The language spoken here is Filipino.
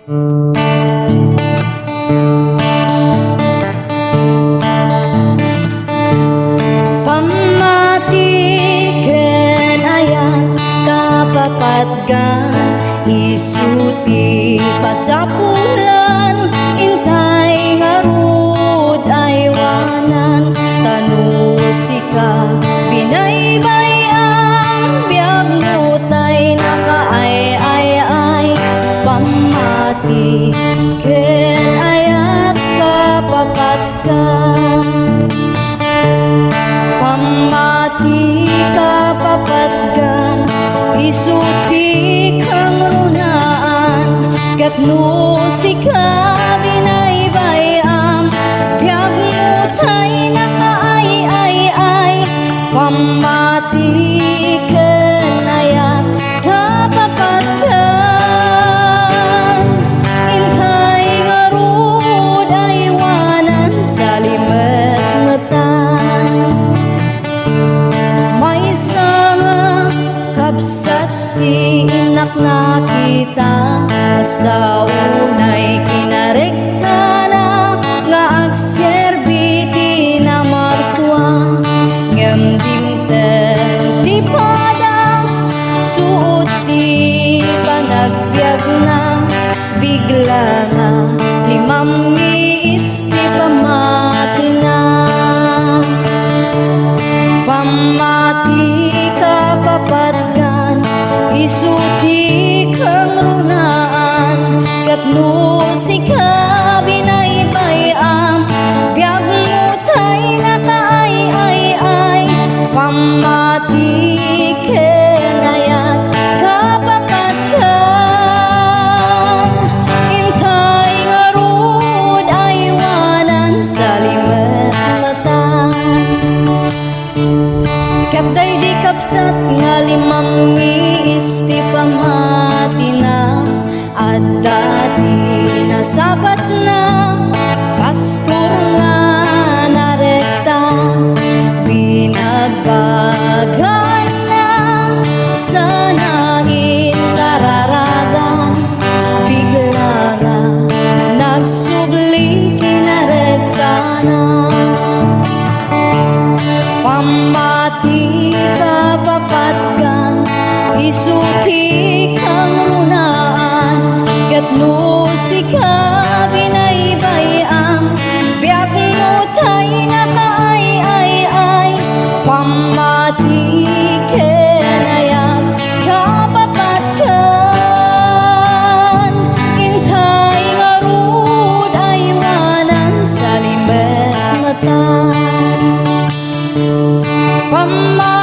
Pamatiken ayan kapapatgan, isuti pasapulan, intay ngarud aywanan, tanusika binaybay ang biyag mutay nakaay-ay-ay. Pamatiken ayat kapapatgan, pamati kapapatgan, isuti kang runaan, katno sika binaybayam, biyag mutay nakaay-ay-ay. Pamatiken ayat kapapatgan, intay ngarud aywanan sa limet-metan. May sanga kapsat ti inak na kita, hasta unay kinarekta na nga agserbi ti na marswa, ngem dimten ti padas suot ti panagbiag na, bigla na limammiis ti pamati na. Pamati kapapatgan, isuti kang runaan, katno sika binaybayam, biyag mutay nakaay-ay-ay. Pamatiken ayat kapapatgan, intay ngarud aywanan sa limet-metan. Katay di kapsat nga limammiis ti pamati na, at dati nasabat na pastor nga narekta, binagbagan na sana intararagan, bigla nga nagsubli kinarekta na. Pamati kapapatgan, isuti kang runaan, katno sika binaybayam, biyag mutay nakaay-ay-ay. Pamatiken ayat kapapatgan, intay ngarud aywanan sa limet-metan. Pamatiken